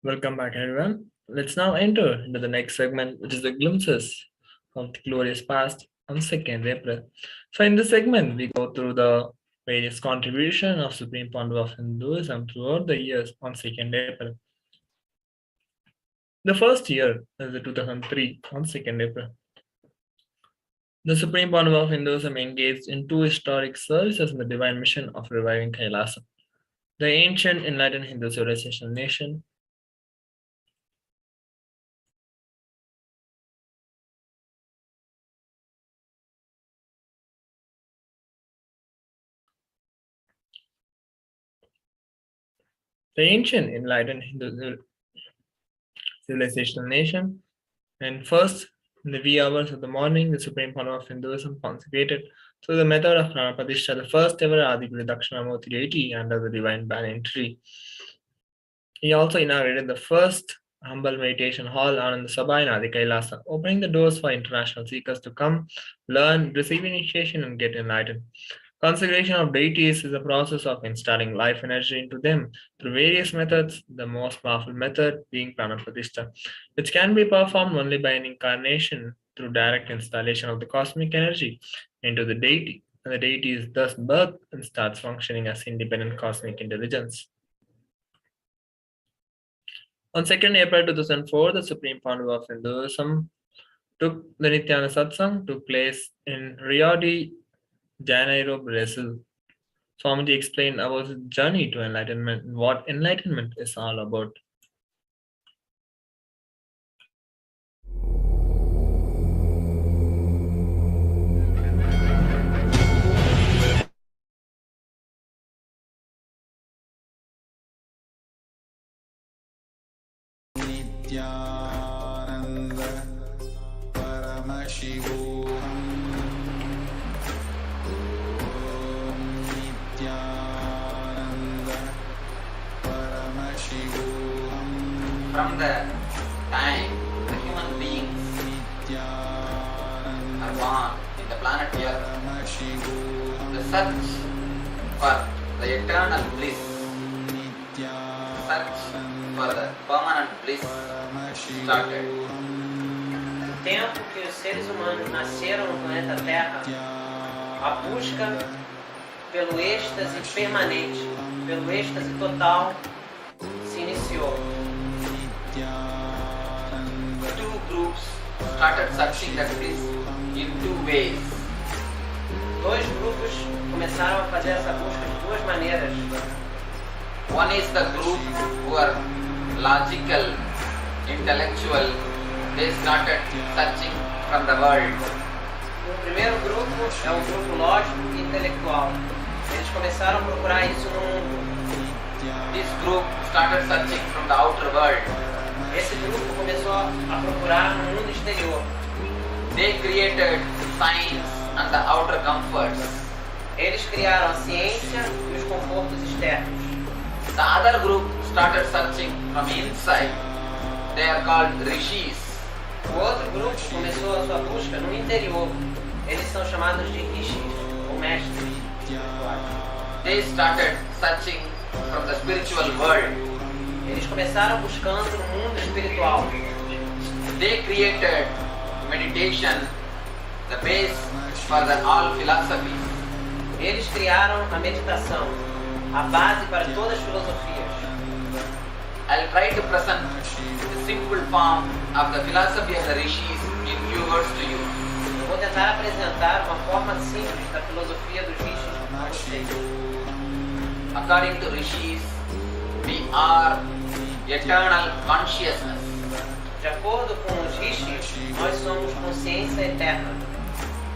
Welcome back, everyone. Let's now enter into the next segment, which is the glimpses from the glorious past on 2nd April. So, in this segment, we go through the various contribution of Supreme Pandu of Hinduism throughout the years on 2nd April. The first year is the 2003 on 2nd April. The Supreme Pandu of Hinduism engaged in two historic services in the divine mission of reviving Kailasa. The ancient enlightened Hindu civilization nation The ancient enlightened Hindu civilizational nation, and first, in the wee hours of the morning, the Supreme Pandu of Hinduism consecrated through the method of Pranapadishta, the first ever Adiguru Dakshinamurti deity under the divine banyan tree. He also inaugurated the first humble meditation hall on the Sabha in Adi Kailasa, opening the doors for international seekers to come, learn, receive initiation, and get enlightened. Consecration of deities is a process of installing life energy into them through various methods, the most powerful method being Pranapadishta, which can be performed only by an incarnation through direct installation of the cosmic energy into the deity. And the deity is thus birthed and starts functioning as independent cosmic intelligence. On 2nd April 2004, the Supreme Pandu of Hinduism the Nithyananda Satsang took place in Rio de Janeiro, Brazil. Swamiji explained about his journey to enlightenment and what enlightenment is all about. Nithyananda Paramashivoham Nithyananda Paramashivoham. From the time the human beings are born in the planet Earth, the search for the eternal bliss, search for the permanent bliss started. No tempo que os seres humanos nasceram no planeta Terra, a busca pelo êxtase permanente, pelo êxtase total, se iniciou. Two groups started searching that bliss in two ways. Dois grupos começaram a fazer essa busca de duas maneiras. One is the group who are logical, intellectual. They started searching from the world. O primeiro grupo é o grupo lógico e intelectual. Eles começaram a procurar isso no mundo. This group started searching from the outer world. Esse grupo começou a procurar no mundo exterior. They created science and the outer comforts. Eles criaram a ciência e os confortos externos. The other group started searching from inside. They are called rishis. O outro grupo começou a sua busca no interior. Eles são chamados de rishis, ou mestres espirituais. They started searching from the spiritual world. Eles começaram buscando no mundo espiritual. They created meditation, the base for the all philosophies. Eles criaram a meditação, a base para todas as filosofias. I'll try to present the simple form of the philosophy of the rishis in few words to you. Eu vou tentar apresentar uma forma simples da filosofia dos rishis a vocês. According to rishis, we are eternal consciousness. De acordo com os rishis, nós somos consciência eterna.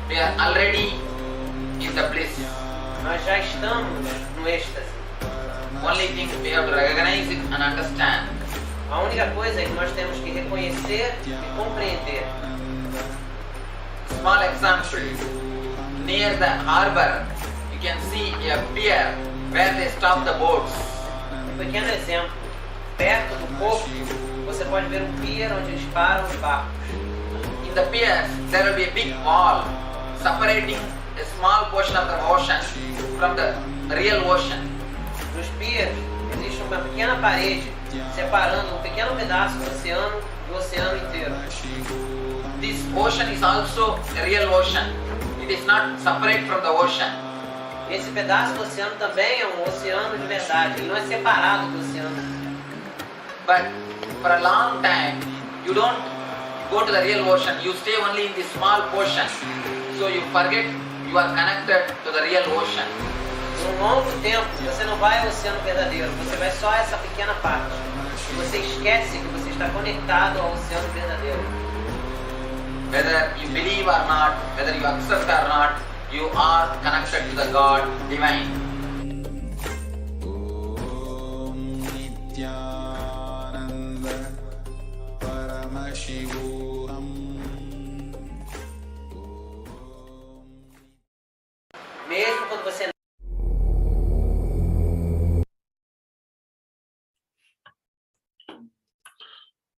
We are already in the bliss. Nós já estamos no êxtase. Only thing we have to recognize it and understand. A única coisa é que nós temos que reconhecer e compreender. Small example. Near the harbor, you can see a pier where they stop the boats. Pequeno exemplo. Perto do porto, você pode ver um pier onde eles param os barcos. In the piers, there will be a big wall separating a small portion of the ocean from the real ocean. Nos piers Existe uma pequena parede separando um pequeno pedaço do oceano inteiro. This ocean is also a real ocean. It is not separate from the ocean. Esse pedaço do oceano também é um oceano de verdade, ele não é separado do oceano. But for a long time, you don't go to the real ocean. You stay only in this small portion. So you forget you are connected to the real ocean. Por um longo tempo, você não vai ao oceano verdadeiro, você vai só a essa pequena parte. Você esquece que você está conectado ao oceano verdadeiro. Whether you believe or not, whether you accept or not, you are connected to the God divine. Om Nithyananda Paramashivoham. Mesmo quando você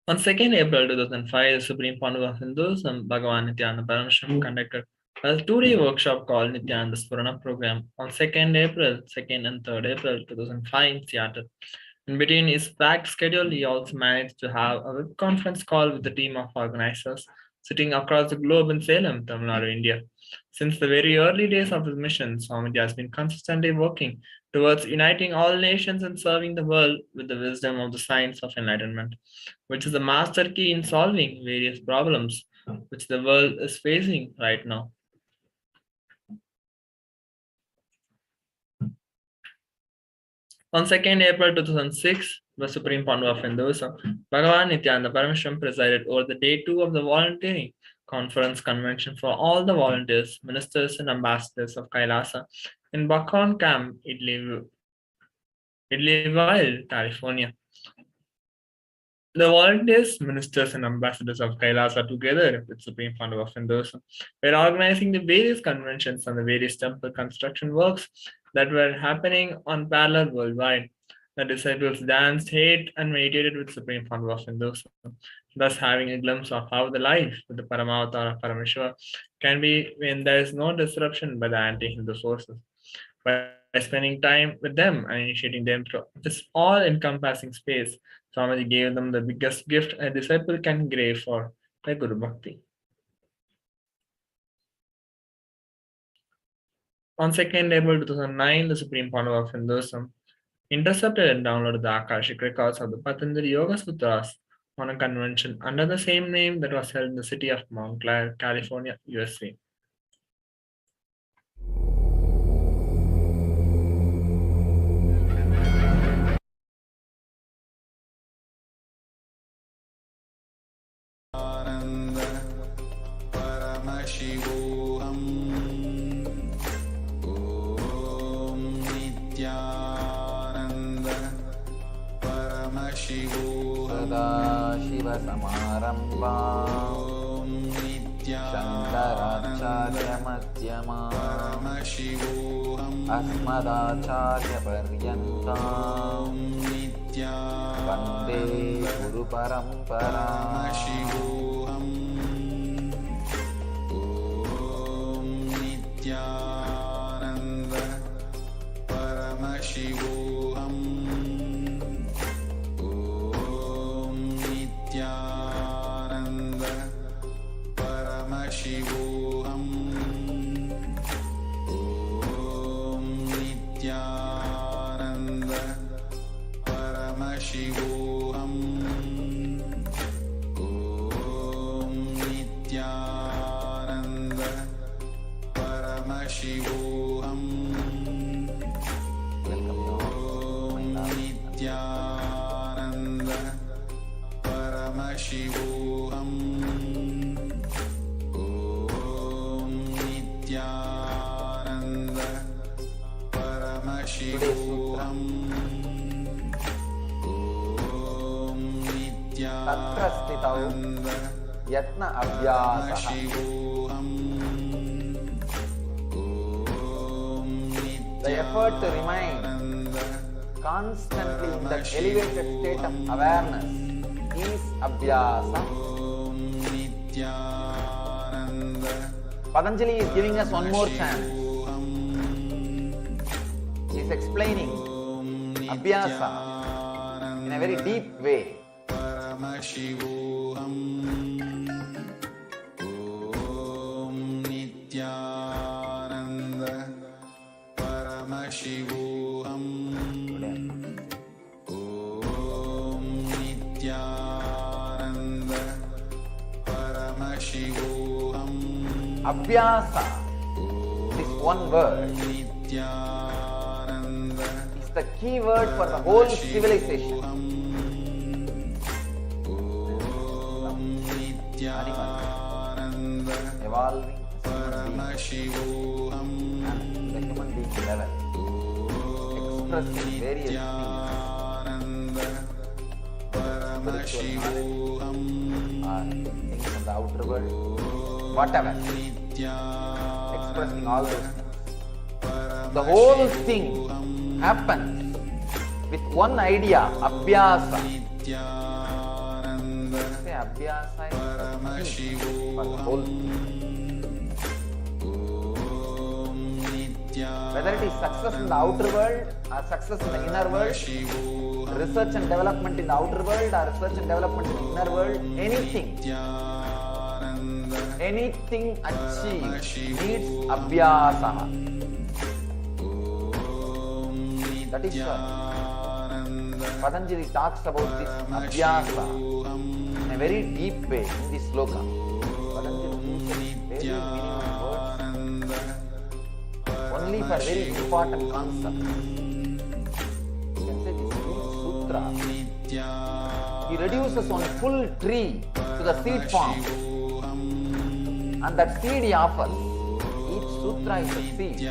On 2nd April 2005, the Supreme Pandu of Hinduism, Bhagavan Nithyananda Paramashivam, conducted a 2-day workshop called Nithyananda Spurana Program on 2nd April, 2nd and 3rd April 2005 in Seattle. In between his packed schedule, he also managed to have a web conference call with the team of organizers sitting across the globe in Salem, Tamil Nadu, India. Since the very early days of his mission, Swamiji has been consistently working towards uniting all nations and serving the world with the wisdom of the science of enlightenment, which is the master key in solving various problems which the world is facing right now. On 2nd April 2006, the Supreme Pandu of Hinduism, Bhagavan Nithyananda Paramashivam presided over the day 2 of the volunteering conference convention for all the volunteers, ministers, and ambassadors of Kailasa in Buckhorn Camp, Idlewild, California. The volunteers, ministers, and ambassadors of Kailasa, together with Supreme Pandu of Hinduism, were organizing the various conventions and the various temple construction works that were happening on parallel worldwide. The disciples danced, ate, and meditated with Supreme Pandu of Hinduism, thus having a glimpse of how the life with the Paramavatar of Paramashiva can be when there is no disruption by the anti-Hindu forces. By spending time with them and initiating them through this all-encompassing space, Swamiji gave them the biggest gift a disciple can crave for, the Guru Bhakti. On 2nd April 2009, the Supreme Pandu of Hinduism intercepted and downloaded the Akashic records of the Patanjali Yoga Sutras on a convention under the same name that was held in the city of Montclair, California, USA. Ananda Paramashivoham. Om Nithyananda Paramashivoham. Sadashivasamarambham Om Shankaracharya-madhyamam Paramashivoham. Asmadacharya-paryantam Vande Guru Paramparam. Paramashivoham. Om Nithyananda Paramashivoham. Om Nithyananda Paramashivoham. Om Nithyananda Paramashivoham. Om Nithyananda Paramashivoham. Om Nithyananda Paramashivoham. Om Nithyananda Paramashivoham. Tatra stitau yatna abhyasaha the effort to remain constantly in that elevated state of awareness is abhyasa. Patanjali is giving us one more chance. He is explaining Abhyasa in a very deep way. Paramashivoham Om Nithyananda Paramashivoham Om Nithyananda Paramashivoham Abhyasa, this one word, Nithyananda is the key word for the whole civilization. Nithyananda Evolving Paramashivoham and the human being level, expressing various things, Nithyananda Paramashivoham or things from the outer world, whatever, expressing all those things. The whole thing happens with one idea, Abhyasa. Say Abhyasa is the key for the whole thing. Whether it is success in the outer world or success in the inner world, research and development in the outer world or research and development in the inner world, anything achieved needs Abhyasa. That is why Patanjali talks about this Abhyasa in a very deep way in this sloka. Patanjali uses very minimum words only for very important concepts. You can say this whole sutra, he reduces one full tree to the seed form, and that seed he offers. Each sutra is a seed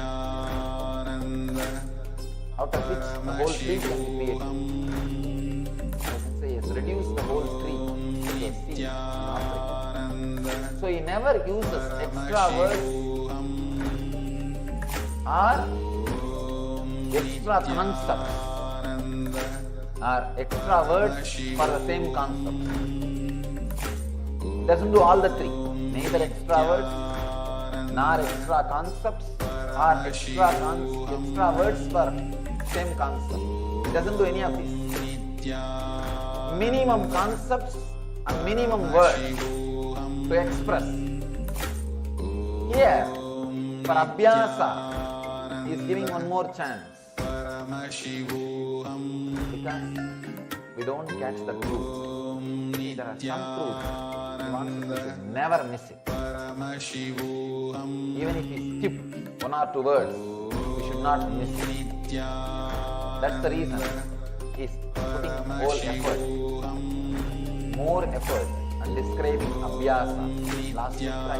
out of which the whole tree can be created. I can say he has reduced the whole tree to a seed offering. So he never uses extra words or extra concepts or extra words for the same concept. He doesn't do all the three, neither extra words nor extra concepts or extra words for same concept. He doesn't do any of this. Minimum concepts and minimum words to express. Here, for Abhyasa, he is giving one more chance. Because we don't catch the truth. There are some truths he wants us to never miss it. Even if we skip one or two words, we should not miss it. That's the reason he is putting more effort and describing Abhyasa. Last sutra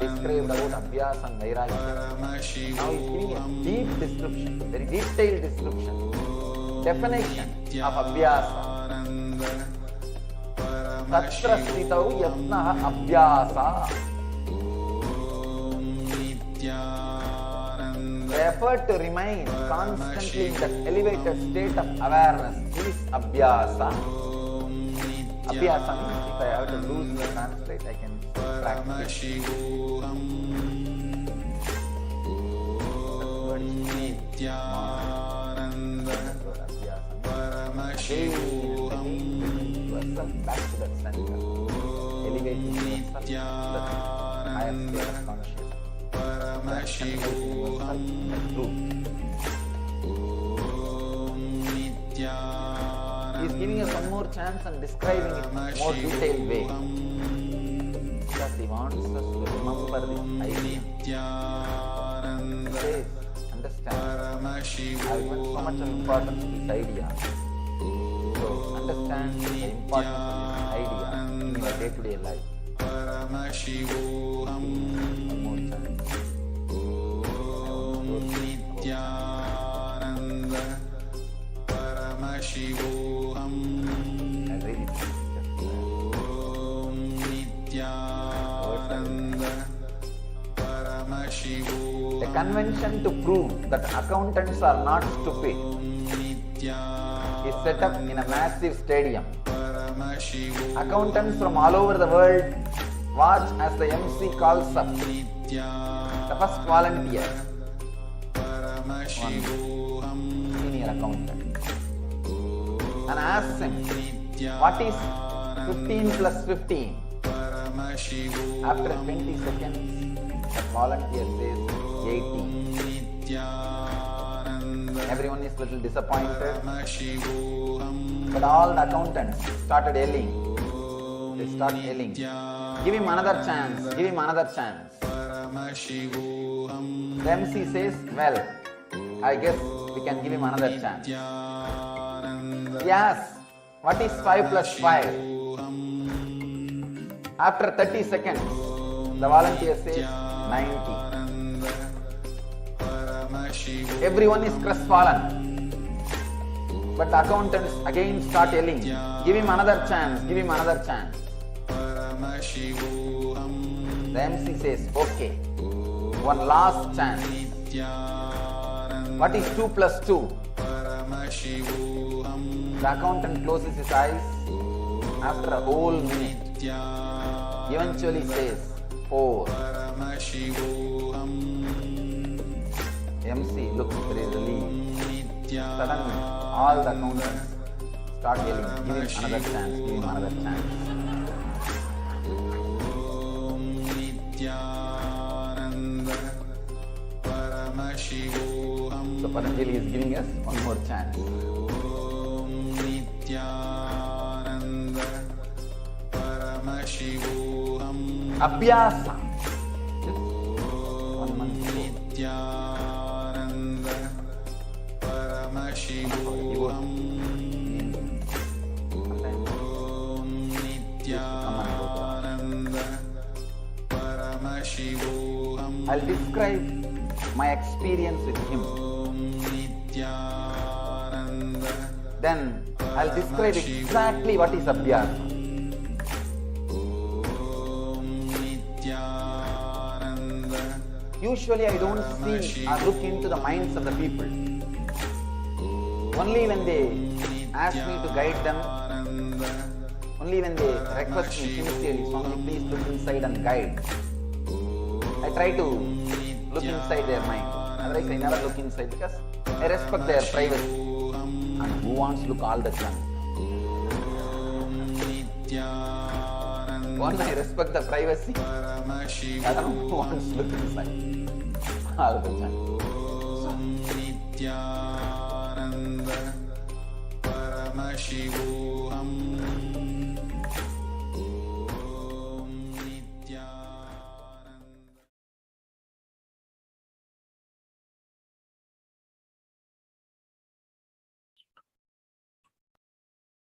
he described about Abhyasa and Vairagya. Now he is giving a deep description, very detailed description, definition of Abhyasa. Tatra sthitau yatnaha Abhyasa. The effort to remain constantly in that elevated state of awareness is Abhyasa. Abhyasa means, if I have to loosely translate, I can practice. Back to that center, elevating yourself to that higher state of consciousness. He is giving us one more chance and describing it in a more detailed way, because he wants us to remember this idea. He says, understand, I have given so much of importance to this idea. So understand the importance of this idea in your day-to-day life. One more chance. Nithyananda Paramashivoham I read it. Om Nithyananda Paramashivoham A convention to prove that accountants are not stupid is set up in a massive stadium. Accountants from all over the world watch as the MC calls up the first volunteer, one senior accountant. and asks him, what is 15 plus 15? After 20 seconds, the volunteer says 18. Everyone is a little disappointed, but all the accountants started yelling. They start yelling, give him another chance, give him another chance. The MC says, well, I guess we can give him another chance. He asks, what is 5 plus 5? After 30 seconds, the volunteer says 90. Everyone is crestfallen. But the accountants again start yelling, give him another chance, give him another chance. The MC says, okay, one last chance. What is 2 plus 2? The accountant closes his eyes after a whole minute. Eventually says 4. MC looks very relieved. Suddenly, all the accountants start yelling, give him another chance, give him another chance. So Patanjali is giving us one more chance. Abhyasa. 1 month ago. I'll describe my experience with him. Then I'll describe exactly what is Abhyasa. Usually I don't see or look into the minds of the people. Only when they ask me to guide them, only when they request me sincerely, Swami, please look inside and guide, I try to look inside their mind. Otherwise I never look inside because I respect their privacy. And who wants to look all the time? One, I respect the privacy. Other, who wants to look inside all the time?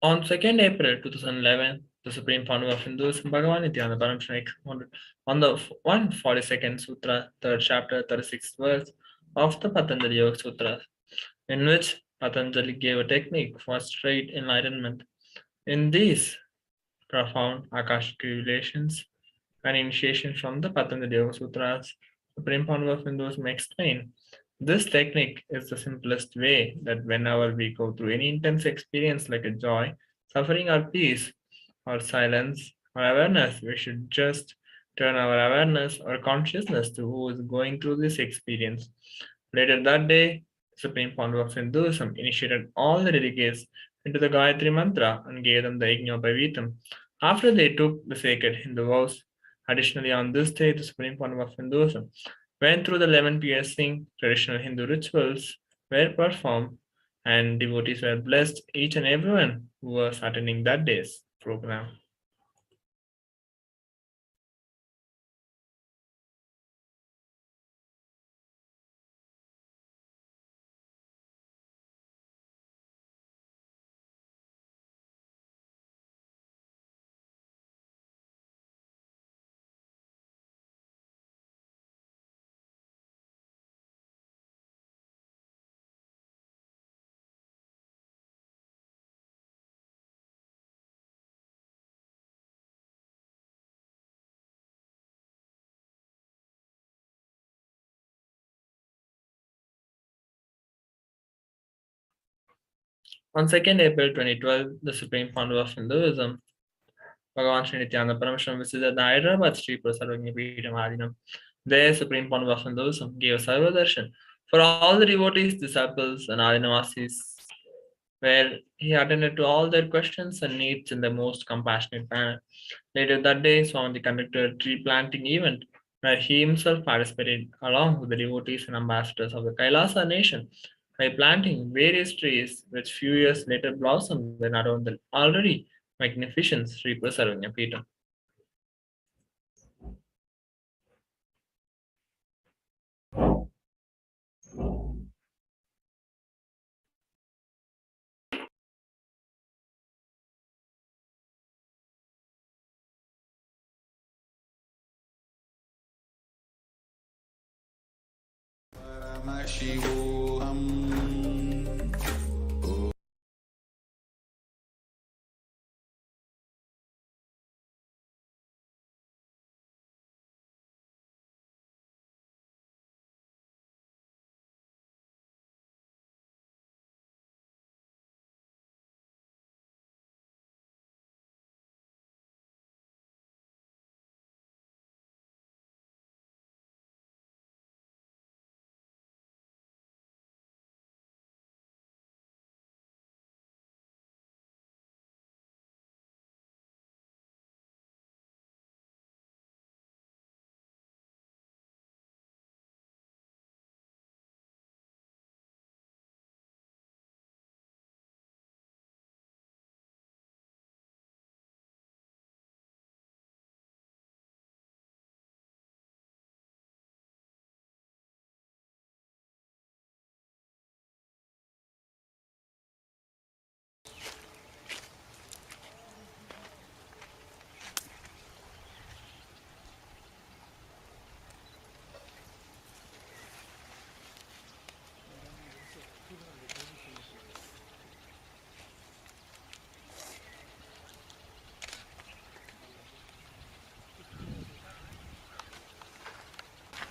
On 2nd April 2011, the Supreme Founder of Hinduism, Bhagavan Nithyananda Paramashivam, expounded on the 142nd Sutra, 3rd chapter, 36th verse of the Patanjali Yoga Sutras, in which Patanjali gave a technique for straight enlightenment. In these profound Akashic revelations and initiation from the Patanjali Yoga Sutras, Supreme Founder of Hinduism explained, this technique is the simplest way that whenever we go through any intense experience like a joy, suffering, or peace, or silence, or awareness, we should just turn our awareness or consciousness to who is going through this experience. Later that day, Supreme Founder of Hinduism initiated all the delegates into the Gayatri Mantra and gave them the Yajnaopavitam. After they took the sacred Hindu vows, additionally on this day, the Supreme Founder of Hinduism went through the lemon piercing traditional Hindu rituals were performed, and devotees were blessed, each and everyone who was attending that day's program. On 2nd April 2012, the Supreme Founder of Hinduism, Bhagavan Sri Nithyananda Paramashivam, visited the Hyderabad Sri Sarvagna Peetham Adinam. There, Supreme Founder of Hinduism gave a Sarva darshan for all the devotees, disciples, and Adinavasis where he attended to all their questions and needs in the most compassionate manner. Later that day, Swamiji conducted a tree planting event where he himself participated along with the devotees and ambassadors of the Kailasa nation by planting various trees which few years later blossomed and around the already magnificent Sri Sarvanya Peetham. Paramashivoham.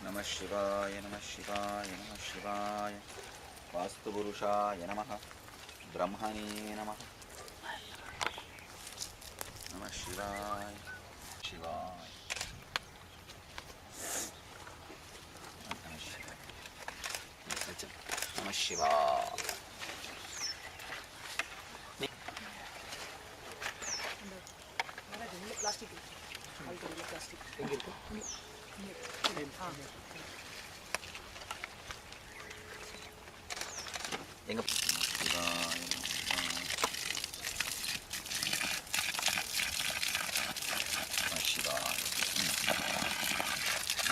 Namah Shivaya, Namah Shivaya, Namah Shivaya. Vastu Purushaya Namaha. Brahmani Namaha. Namah Shivaya, Shivaya. Namah Shivaya. Namah Shivaya. எங்க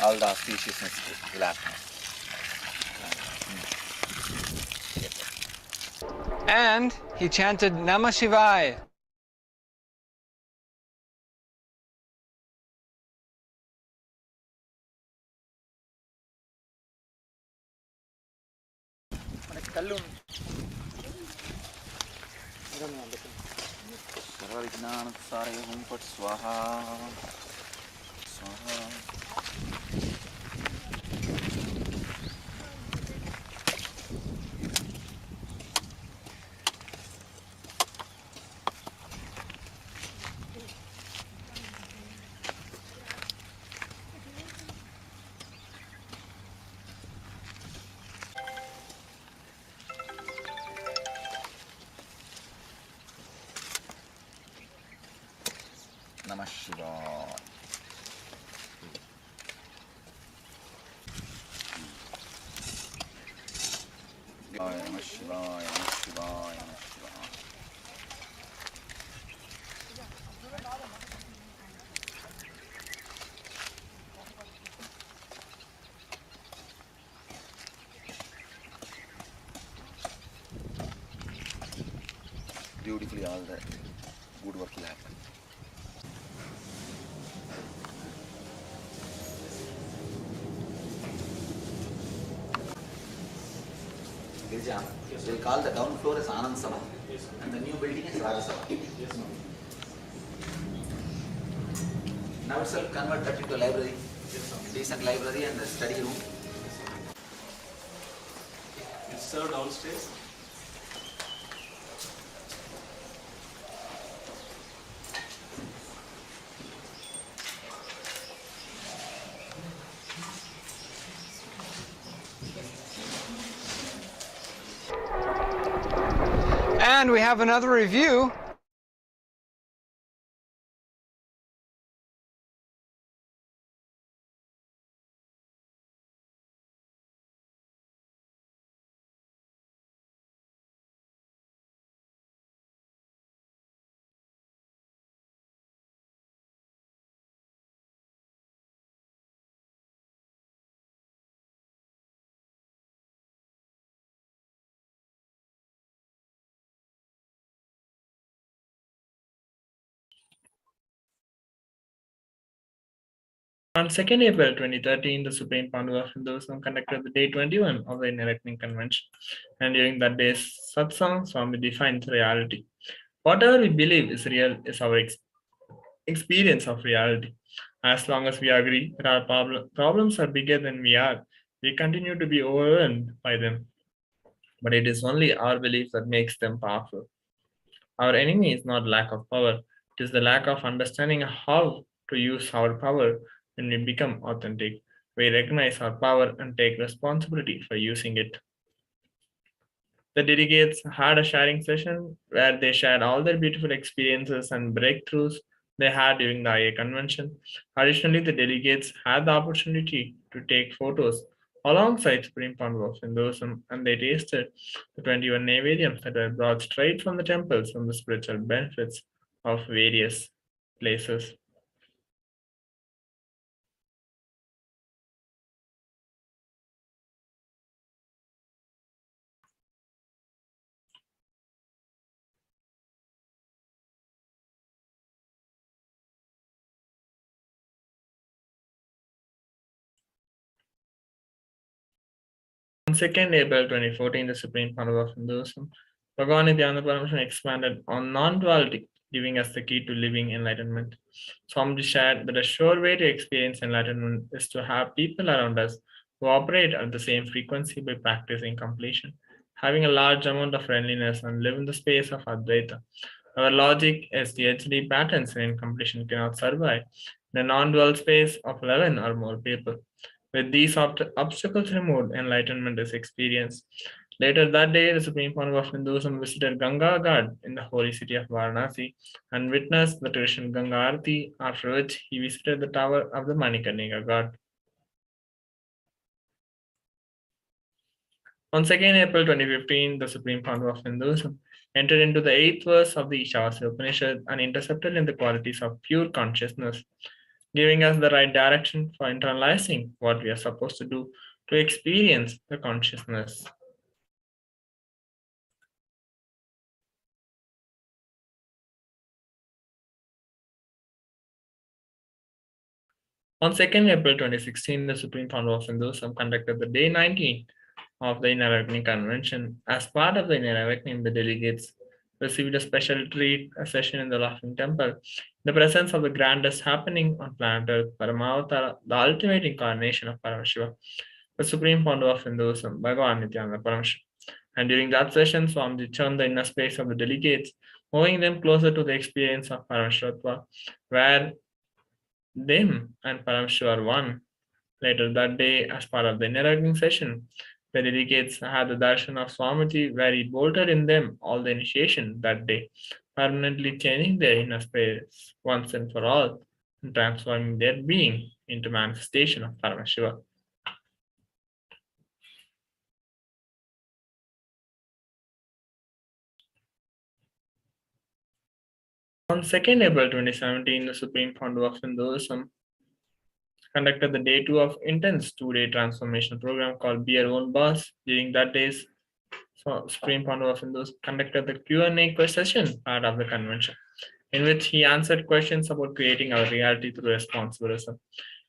all the auspiciousness will happen. And he chanted Namah Shivaya. Sarva Vijnana Sarayam Pat Swaha. Swaha. Namah Shivaya. Namah Shivaya, Namah Shivaya, Namah Shivaya. Beautifully, all the good work will happen. Girija, we'll call the down floor as Anand Sabha and the new building is Raja Sabha. Now itself convert that into a library, decent library and a study room. It's served downstairs. And we have another review. On 2nd April 2013, the Supreme Council of Hinduism conducted the Day 21 of the Enlightenment Convention. And during that day's satsang, Swami defined reality. Whatever we believe is real is our experience of reality. As long as we agree that our problems are bigger than we are, we continue to be overwhelmed by them. But it is only our belief that makes them powerful. Our enemy is not lack of power, it is the lack of understanding how to use our power. When we become authentic, we recognize our power and take responsibility for using it. The delegates had a sharing session where they shared all their beautiful experiences and breakthroughs they had during the IA convention. Additionally, the delegates had the opportunity to take photos alongside Supreme Council of Hinduism, and they tasted the 21 naivedyams that were brought straight from the temples from the spiritual benefits of various places. On 2nd April 2014, the Supreme Council of Hinduism, Bhagavan Nithyananda Paramashivam expanded on non-duality, giving us the key to living enlightenment. Swamiji shared that a sure way to experience enlightenment is to have people around us who operate at the same frequency by practicing completion, having a large amount of friendliness, and live in the space of Advaita. Our logic is the HD patterns in completion cannot survive in a non-dual space of 11 or more people. With these obstacles removed, enlightenment is experienced. Later that day, the Supreme Council of Hinduism visited Ganga Ghat in the holy city of Varanasi and witnessed the traditional Ganga Arati, after which he visited the tower of the Manikarnika Ghat. On 2nd April 2015, the Supreme Council of Hinduism entered into the 8th verse of the Ishavasya Upanishad and intercepted in the qualities of pure consciousness, giving us the right direction for internalizing what we are supposed to do to experience the consciousness. On 2nd April 2016, the Supreme Council of Hinduism conducted the Day 19 of the Inner Awakening Convention. As part of the Inner Awakening, the delegates received a special treat, a session in the Laughing Temple, in the presence of the grandest happening on planet Earth, Paramatara, the ultimate incarnation of Paramashiva, the Supreme Founder of Hinduism, Bhagavan Nithyananda Paramashivam. And during that session, Swamiji churned the inner space of the delegates, moving them closer to the experience of Paramashivatva, where them and Paramashiva are one. Later that day, as part of the inner awakening session, the delegates had the darshan of Swamiji, where he bolted in them all the initiation that day, permanently changing their inner space once and for all, and transforming their being into manifestation of Paramashiva. On 2nd April 2017, the Supreme Founder of Hinduism conducted the Day 2 of intense 2-day transformation program called Be Your Own Boss. During that day's Supreme Founder of Hinduism conducted the Q&A session part of the convention, in which he answered questions about creating our reality through responsibilism,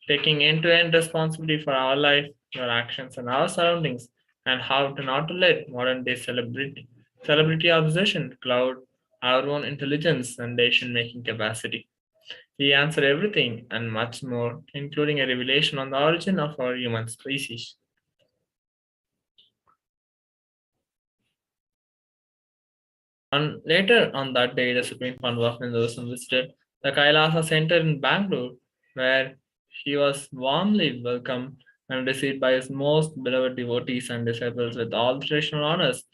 taking end-to-end responsibility for our life, our actions, and our surroundings, and how to not to let modern-day celebrity obsession cloud our own intelligence and decision-making capacity. He answered everything and much more, including a revelation on the origin of our human species. Later on that day, the Supreme Founder of Hinduism visited the Kailasa Center in Bangalore, where he was warmly welcomed and received by his most beloved devotees and disciples with all traditional honors,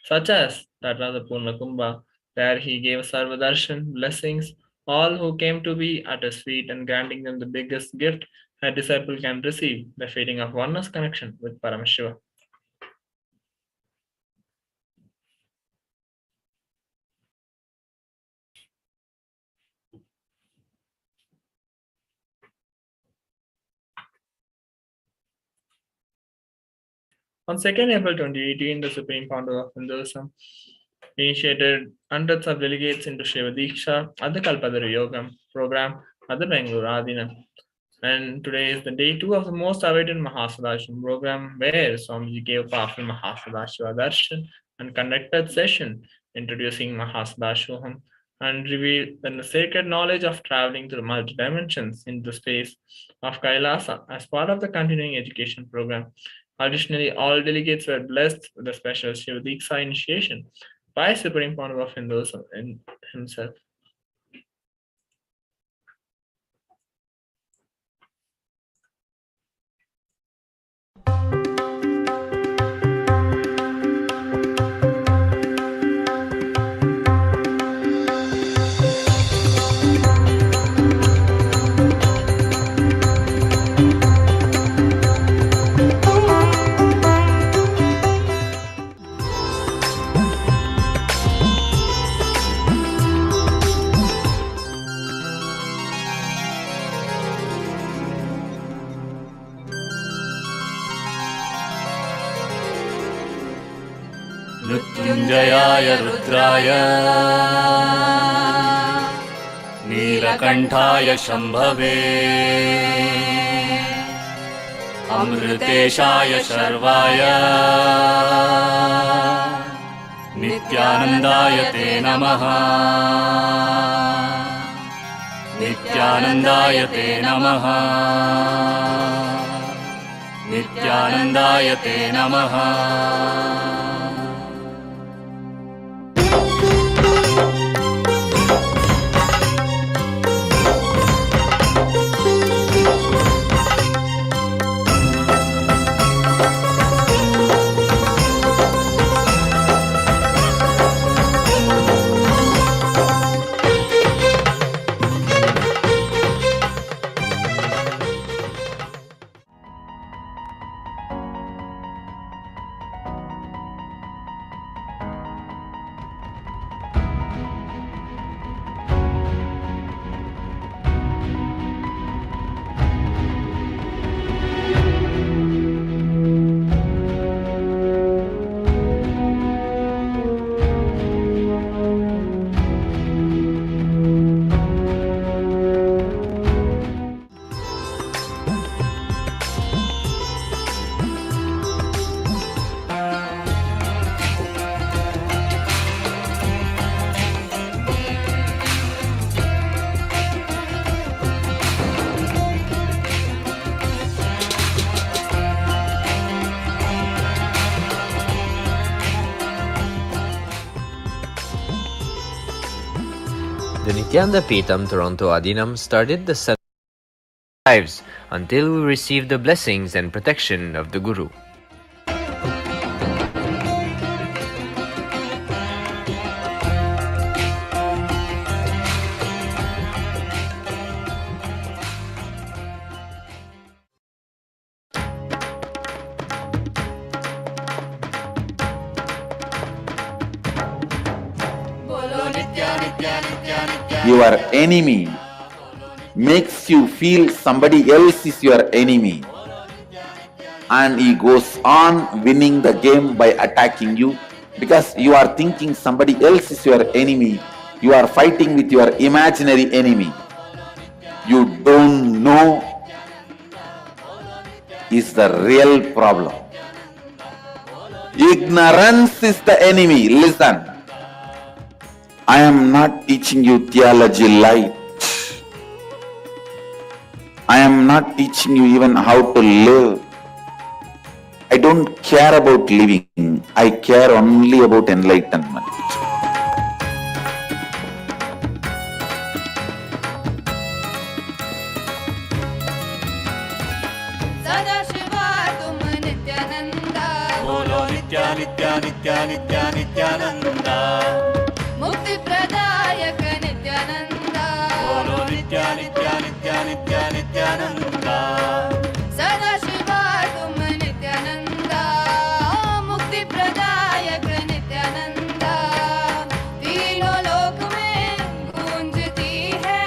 such as that of the Purna Kumbha, where he gave Sarva darshan blessings, all who came to be at his feet and granting them the biggest gift a disciple can receive, the feeling of oneness connection with Paramashiva. On 2nd April 2018, the Supreme Founder of Hinduism initiated hundreds of delegates into Shiva Diksha at the Kalpadari Yoga program at the Bangalore Adina. And today is the day 2 of the most awaited Mahasadashram program, where Swamiji gave powerful Mahasadashiva darshan and conducted session introducing Mahasadashivoham and revealed the sacred knowledge of traveling through multi dimensions into the space of Kailasa as part of the continuing education program. Additionally, all delegates were blessed with a special Shiva Diksha initiation by Supreme Founder of Hinduism himself. मृत्युञ्जयाय रुद्राय नीलकण्ठाय शम्भवे अमृतेशाय शर्वाय नित्यानन्दाय ते नमः नित्यानन्दाय ते नमः नित्यानन्दाय ते नमः The Nithyananda Peetham Toronto Adinam started the 7 lives until we received the blessings and protection of the Guru. Your enemy makes you feel somebody else is your enemy, and he goes on winning the game by attacking you because you are thinking somebody else is your enemy. You are fighting with your imaginary enemy. You don't know is the real problem. Ignorance is the enemy. Listen, I am not teaching you theology light. I am not teaching you even how to live. I don't care about living. I care only about enlightenment. Sadashiva नित्या नित्यानन्द मुक्तिप्रदायक नित्यानन्द बोलो नित्या नित्या नित्या नित्या नित्यानन्द सदाशिवा तुम नित्यानन्द मुक्तिप्रदायक नित्यानन्द तीनों लोक में गूंजती है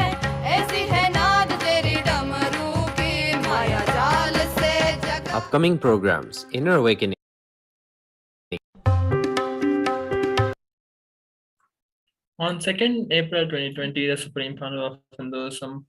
ऐसी है नाद तेरी डमरू की माया जाल से जग Upcoming programs: Inner Awakening. On 2nd April 2020, the Supreme Council of Hinduism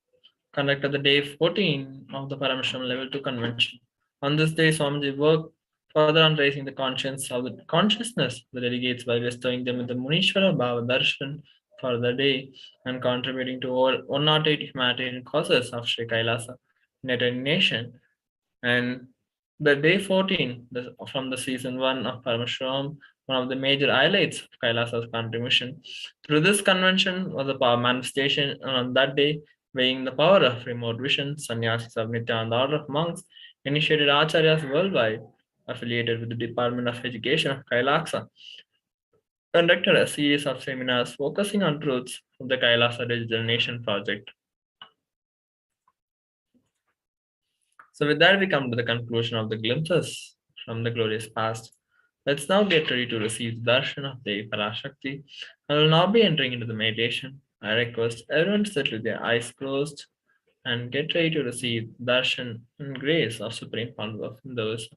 conducted the day 14 of the Paramashivoham Level 2 convention. On this day, Swamiji worked further on raising the consciousness of the delegates by bestowing them with the Munishwara Bhava Darshan for the day and contributing to over 108 humanitarian causes of Sri Kailasa United Nation. And the day 14 from the season 1 of Paramashivoham, one of the major highlights of Kailasa's contribution through this convention was a power manifestation, and on that day, weighing the power of remote vision, sannyasis of Nithyananda order of monks initiated acharyas worldwide affiliated with the Department of Education of Kailasa, conducted a series of seminars focusing on truths of the Kailasa Digital Nation project. So with that, we come to the conclusion of the glimpses from the glorious past. Let's now get ready to receive the darshan of the Parashakti. I will now be entering into the meditation. I request everyone to sit with their eyes closed and get ready to receive darshan and grace of Supreme Founder of Hinduism.